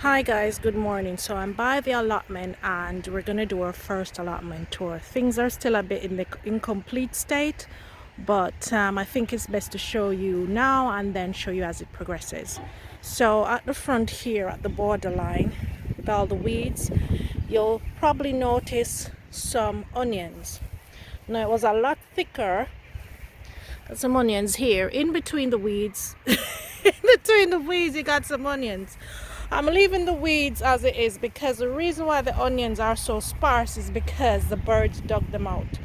Hi guys, good morning. So I'm by the allotment and we're gonna do our first allotment tour. Things are still a bit in the incomplete state, but I think it's best to show you now and then show you as it progresses. So at the front here at the borderline with all the weeds, you'll probably notice some onions. Now it was a lot thicker. Got some onions here in between the weeds. In between the weeds you got some onions. I'm leaving the weeds as it is because the reason why the onions are so sparse is because the birds dug them out.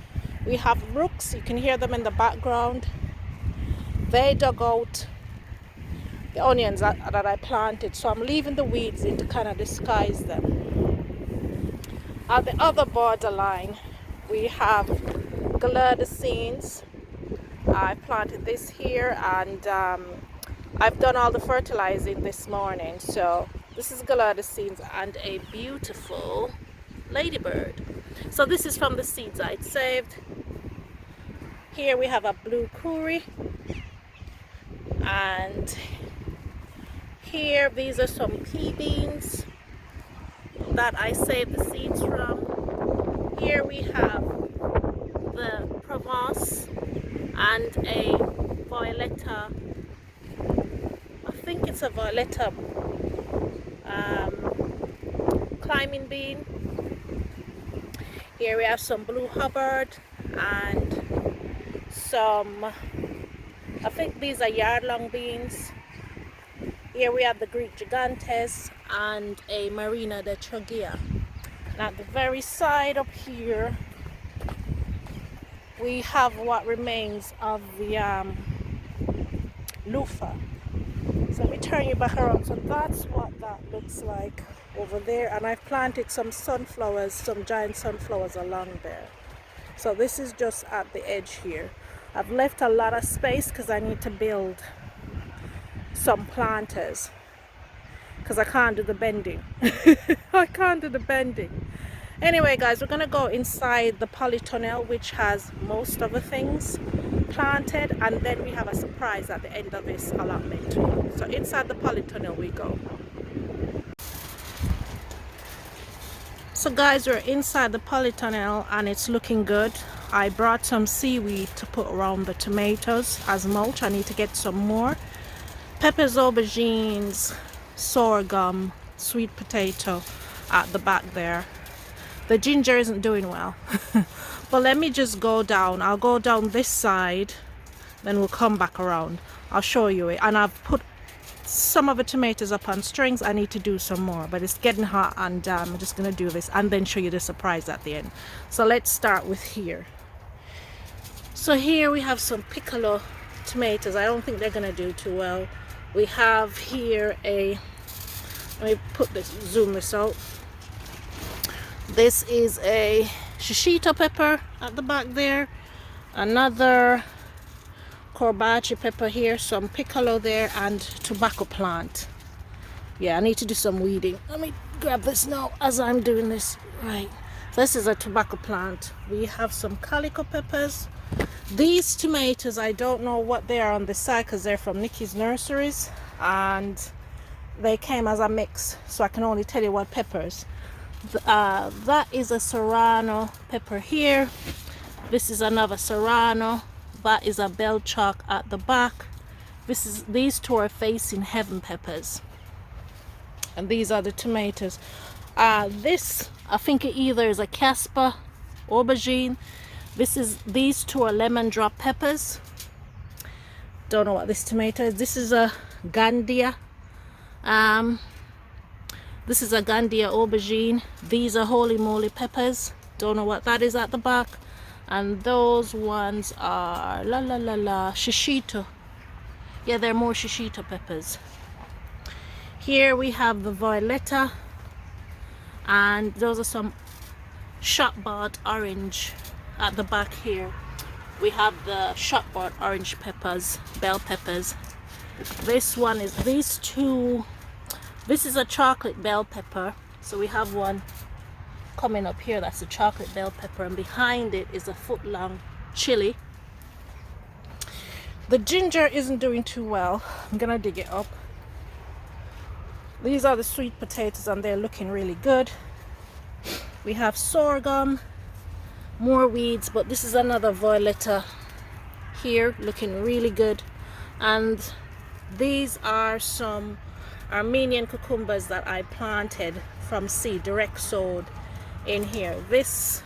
We have rooks, you can hear them in the background. They dug out the onions that I planted, so I'm leaving the weeds in to kind of disguise them. At the other borderline we have galerdacines. I planted this here and I've done all the fertilizing this morning. So this is galerdacines and a beautiful ladybird. So this is from the seeds I'd saved. Here we have a blue curry, and here these are some pea beans that I saved the seeds from. Here we have the Provence and a Violetta, I think it's a Violetta climbing bean. Here we have some blue Hubbard and some, I think these are yard-long beans. Here we have the Greek Gigantes and a Marina de Trogia. And at the very side up here we have what remains of the loofah. So let me turn you back around. So that's what that looks like over there, and I've planted some sunflowers, some giant sunflowers along there. So this is just at the edge here. I've left a lot of space because I need to build some planters because I can't do the bending. I can't do the bending. Anyway guys, we're gonna go inside the polytunnel, which has most of the things planted, and then we have a surprise at the end of this allotment. So inside the polytunnel we go. So guys, we're inside the polytunnel and it's looking good. I brought some seaweed to put around the tomatoes as mulch. I need to get some more. Peppers, aubergines, sorghum, sweet potato at the back there. The ginger isn't doing well. But let me just go down. I'll go down this side, then we'll come back around. I'll show you it. And I've put some of the tomatoes up on strings. I need to do some more, but it's getting hot and I'm just gonna do this and then show you the surprise at the end. So let's start with here. So here we have some piccolo tomatoes. I don't think they're gonna do too well. We have here a, let me put this, zoom this out. This is a shishito pepper at the back there, another corbace pepper here, some piccolo there, and tobacco plant. Yeah, I need to do some weeding. Let me grab this now as I'm doing this. Right, so this is a tobacco plant. We have some calico peppers. These tomatoes, I don't know what they are on this side because they're from Nikki's nurseries and they came as a mix, so I can only tell you what peppers. That is a serrano pepper here. This is another serrano. That is a bell chalk at the back. These two are facing heaven peppers, and these are the tomatoes. This, I think it either is a Casper aubergine. These two are lemon drop peppers. Don't know what this tomato is. This is a Gandia. This is a Gandia aubergine. These are holy moly peppers. Don't know what that is at the back. And those ones are shishito. Yeah, they're more shishito peppers. Here we have the Violetta, and those are some shop-bought orange at the back here. We have the shop-bought orange peppers, bell peppers. This one is, these two, this is a chocolate bell pepper. So we have one coming up here, that's a chocolate bell pepper, and behind it is a foot-long chili. The ginger isn't doing too well. I'm gonna dig it up. These are the sweet potatoes and they're looking really good. We have sorghum, more weeds, but this is another violeta here looking really good. And these are some Armenian cucumbers that I planted from seed, direct sowed in here. This,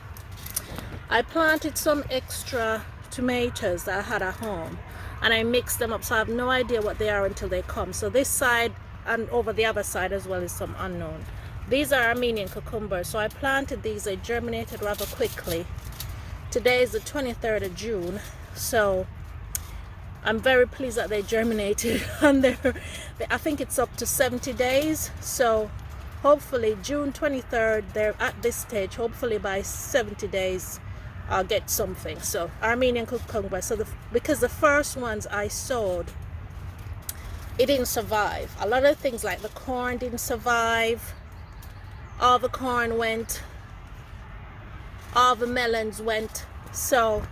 I planted some extra tomatoes that I had at home and I mixed them up, so I have no idea what they are until they come. So this side and over the other side as well is some unknown. These are Armenian cucumbers, so I planted these. They germinated rather quickly. Today is the 23rd of June, so I'm very pleased that they germinated. And I think it's up to 70 days, so hopefully June 23rd, they're at this stage. Hopefully by 70 days I'll get something. So Armenian cucumber. So because the first ones I sowed, it didn't survive. A lot of things like the corn didn't survive. All the corn went, all the melons went. So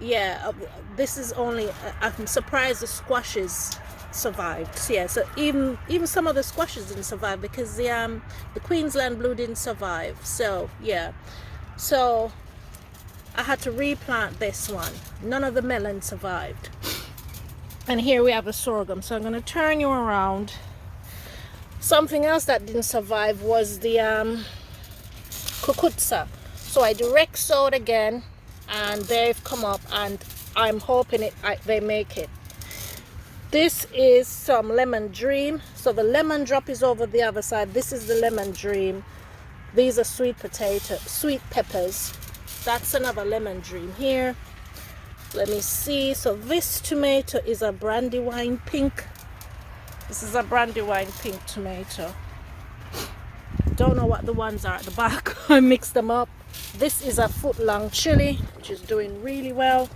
yeah, this is only, I'm surprised the squashes survived. So yeah, so even some of the squashes didn't survive because the Queensland blue didn't survive. So yeah, so I had to replant this one. None of the melons survived. And here we have the sorghum. So I'm going to turn you around. Something else that didn't survive was the kukutsa. So I direct sowed again, and they've come up, and I'm hoping they make it. This is some lemon dream. So the lemon drop is over the other side. This is the lemon dream. These are sweet peppers. That's another lemon dream here. Let me see. So this tomato is a brandywine pink. This is a brandywine pink tomato. Don't know what the ones are at the back. I mixed them up. This is a foot-long chili, which is doing really well.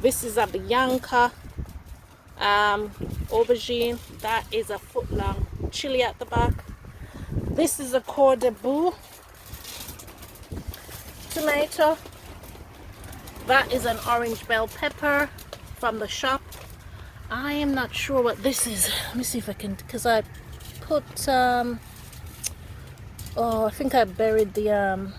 This is a Bianca aubergine. That is a foot-long chili at the back. This is a Coeur de Bois tomato. That is an orange bell pepper from the shop. I am not sure what this is. Let me see if I can, because I put oh, I think I buried the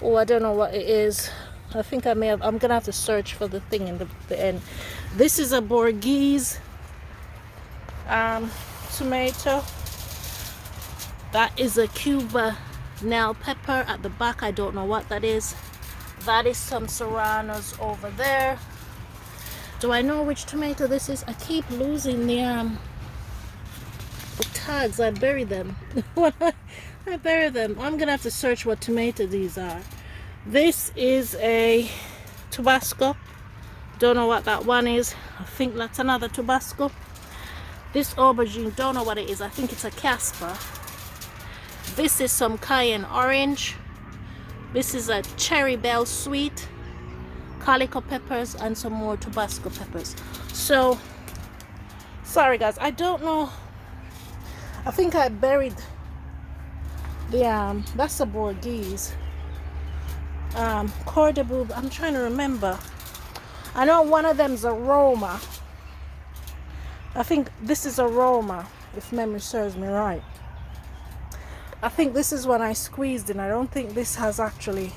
oh, I don't know what it is. I think I may have, I'm gonna have to search for the thing in the end. This is a Borghese tomato. That is a Cuba Nell pepper at the back. I don't know what that is. That is some serranos over there. Do I know which tomato this is? I keep losing the tags. I bury them. I bury them. I'm gonna have to search what tomato these are. This is a Tabasco. Don't know what that one is. I think that's another Tabasco. This aubergine, don't know what it is. I think it's a Casper. This is some cayenne orange. This is a cherry bell sweet, calico peppers, and some more Tabasco peppers. So sorry guys, I don't know. I think I buried the that's a Borghese. Coeur de Bois, I'm trying to remember. I know one of them's Aroma. I think this is Aroma, if memory serves me right. I think this is one I squeezed in. I don't think this has actually,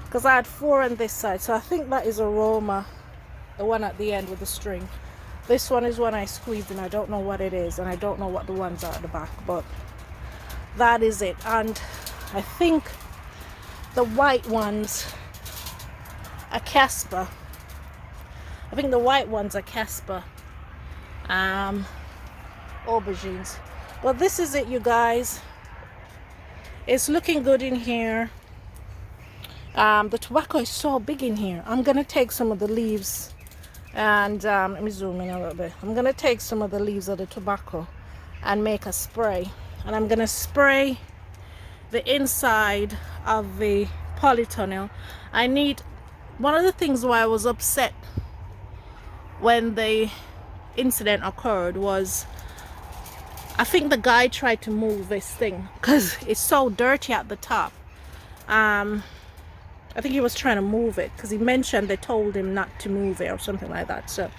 because I had 4 on this side, so I think that is Aroma, the one at the end with the string. This one is one I squeezed in. I don't know what it is, and I don't know what the ones are at the back, but that is it. And I think the white ones are Casper. I think the white ones are Casper aubergines. Well, this is it, you guys. It's looking good in here. The tobacco is so big in here. I'm gonna take some of the leaves and let me zoom in a little bit. I'm gonna take some of the leaves of the tobacco and make a spray, and I'm gonna spray the inside of the polytunnel. I need, one of the things why I was upset when the incident occurred was I think the guy tried to move this thing because it's so dirty at the top. I think he was trying to move it because he mentioned they told him not to move it or something like that. So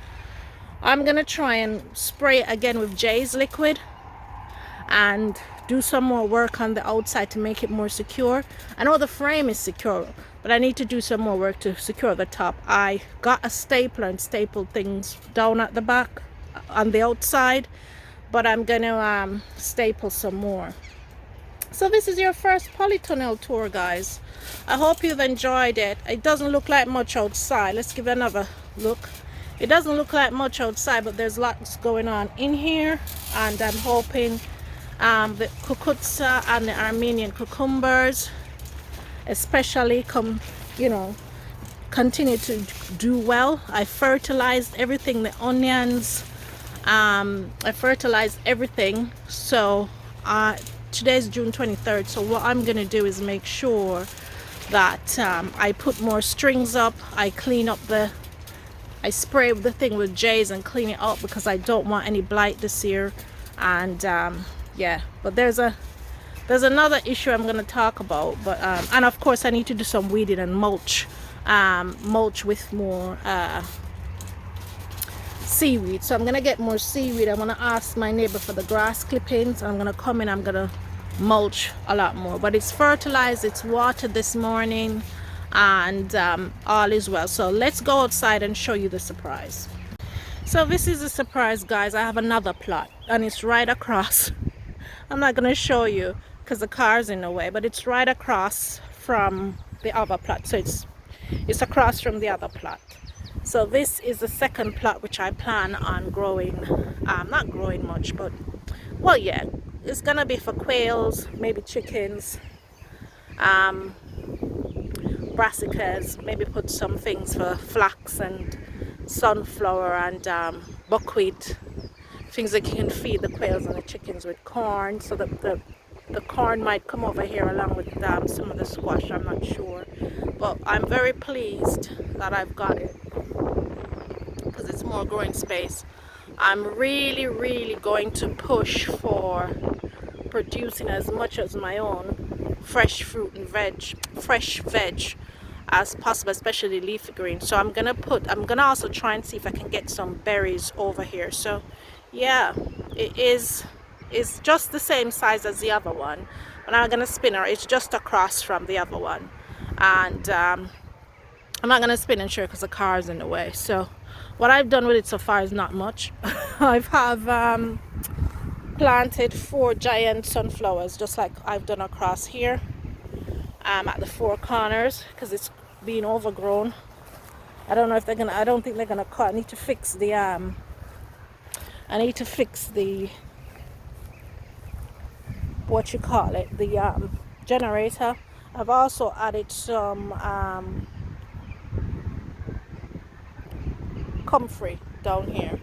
I'm gonna try and spray it again with Jay's liquid and do some more work on the outside to make it more secure. I know the frame is secure, but I need to do some more work to secure the top. I got a stapler and stapled things down at the back on the outside, but I'm gonna staple some more. So this is your first polytunnel tour, guys. I hope you've enjoyed it. It doesn't look like much outside. Let's give it another look. It doesn't look like much outside, but there's lots going on in here, and I'm hoping the kukutsa and the Armenian cucumbers especially continue to do well. I fertilized everything, the onions, I fertilized everything. So today's June 23rd, so what I'm gonna do is make sure that I put more strings up. I clean up I spray the thing with J's and clean it up because I don't want any blight this year. And yeah, but there's another issue I'm going to talk about, but and of course I need to do some weeding and mulch with more seaweed. So I'm going to get more seaweed. I'm going to ask my neighbor for the grass clippings. I'm going to come in, I'm going to mulch a lot more, but it's fertilized, it's watered this morning, and all is well. So let's go outside and show you the surprise. So this is a surprise, guys. I have another plot and it's right across. I'm not going to show you because the car's in the way, but it's right across from the other plot. So it's across from the other plot. So this is the second plot which I plan on growing. Not growing much, but well, yeah, it's gonna be for quails, maybe chickens, brassicas, maybe put some things for flax and sunflower and buckwheat, things that you can feed the quails and the chickens with corn. So that the corn might come over here along with some of the squash, I'm not sure, but I'm very pleased that I've got it because it's more growing space. I'm really going to push for producing as much as my own fresh fruit and fresh veg as possible, especially leafy green. So I'm gonna also try and see if I can get some berries over here. So yeah, it's just the same size as the other one, but I'm gonna spin her. It's just across from the other one, and I'm not gonna spin and share because the car is in the way. So what I've done with it so far is not much. I've planted 4 giant sunflowers, just like I've done across here at the 4 corners, because it's being overgrown. I don't know if I don't think they're gonna cut. I need to fix the what you call it, the generator. I've also added some comfrey down here.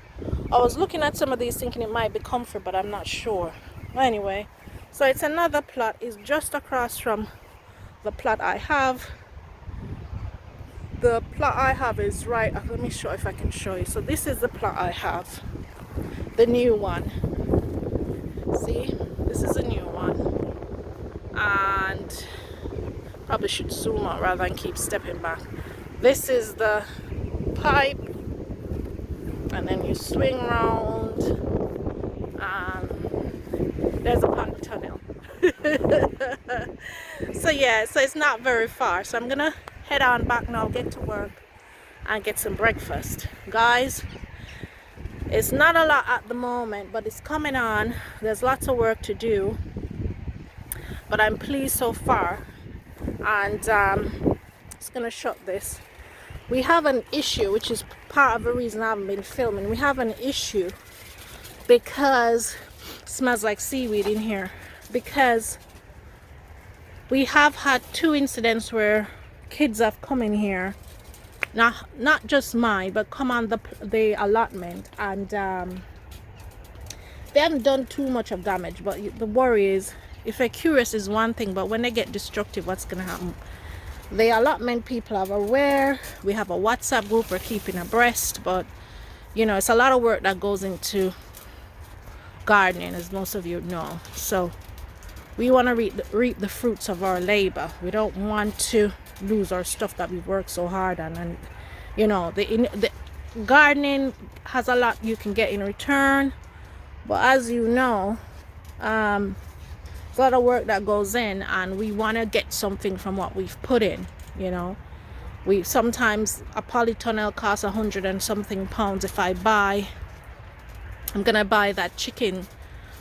I was looking at some of these thinking it might be comfrey, but I'm not sure. Anyway, so it's another plot. It's just across from the plot I have. The plot I have is right, let me show if I can show you. So this is the plot I have, the new one. See, this is a new one, and probably should zoom out rather than keep stepping back. This is the pipe, and then you swing around, and there's a pond tunnel. So yeah, so it's not very far. So I'm gonna head on back now, get to work and get some breakfast. Guys, it's not a lot at the moment, but it's coming on. There's lots of work to do, but I'm pleased so far. And just gonna shut this. We have an issue, which is part of the reason I haven't been filming. We have an issue because it smells like seaweed in here, because we have had 2 incidents where kids have come in here, not just mine, but come on the allotment, and they haven't done too much of damage, but the worry is, if they're curious is one thing, but when they get destructive, what's gonna happen? The allotment people are aware. We have a WhatsApp group we're keeping abreast, but you know, it's a lot of work that goes into gardening, as most of you know. So we want to reap the fruits of our labor. We don't want to lose our stuff that we've worked so hard on. And you know, gardening has a lot you can get in return, but as you know, there's a lot of work that goes in, and we want to get something from what we've put in. You know, we sometimes a polytunnel costs 100 and something pounds. If I'm gonna buy that chicken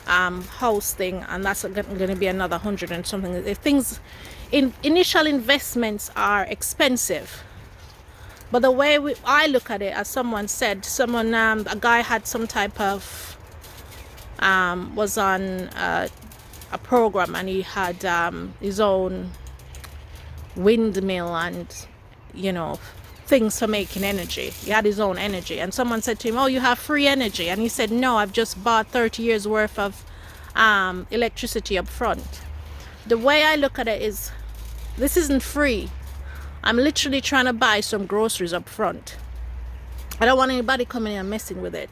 house thing, and that's gonna be another 100 and something. If things in initial investments are expensive, but the way I look at it, as someone said, a guy had some type of was on a program, and he had his own windmill and, you know, things for making energy. He had his own energy, and someone said to him, oh, you have free energy, and he said, no, I've just bought 30 years worth of electricity up front. The way I look at it is, this isn't free. I'm literally trying to buy some groceries up front. I don't want anybody coming in and messing with it.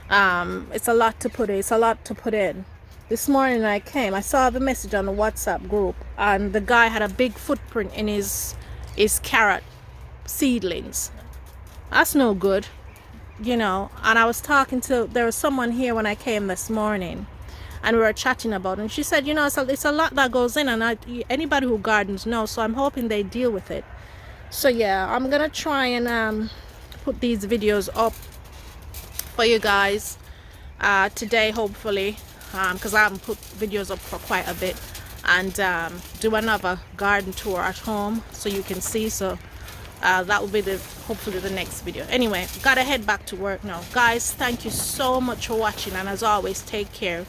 It's a lot to put in. It's a lot to put in. This morning I saw the message on the WhatsApp group, and the guy had a big footprint in his carrot seedlings. That's no good, you know. And I was there was someone here when I came this morning, and we were chatting about it, and she said, you know, it's a lot that goes in, and anybody who gardens knows, so I'm hoping they deal with it. So yeah, I'm gonna try and put these videos up for you guys today, hopefully, because I haven't put videos up for quite a bit, and do another garden tour at home so you can see. So that will be hopefully the next video. Anyway, gotta head back to work now, guys. Thank you so much for watching, and as always, take care.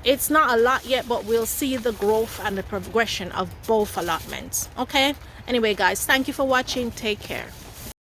It's not a lot yet, but we'll see the growth and the progression of both allotments. Okay, anyway guys, thank you for watching. Take care.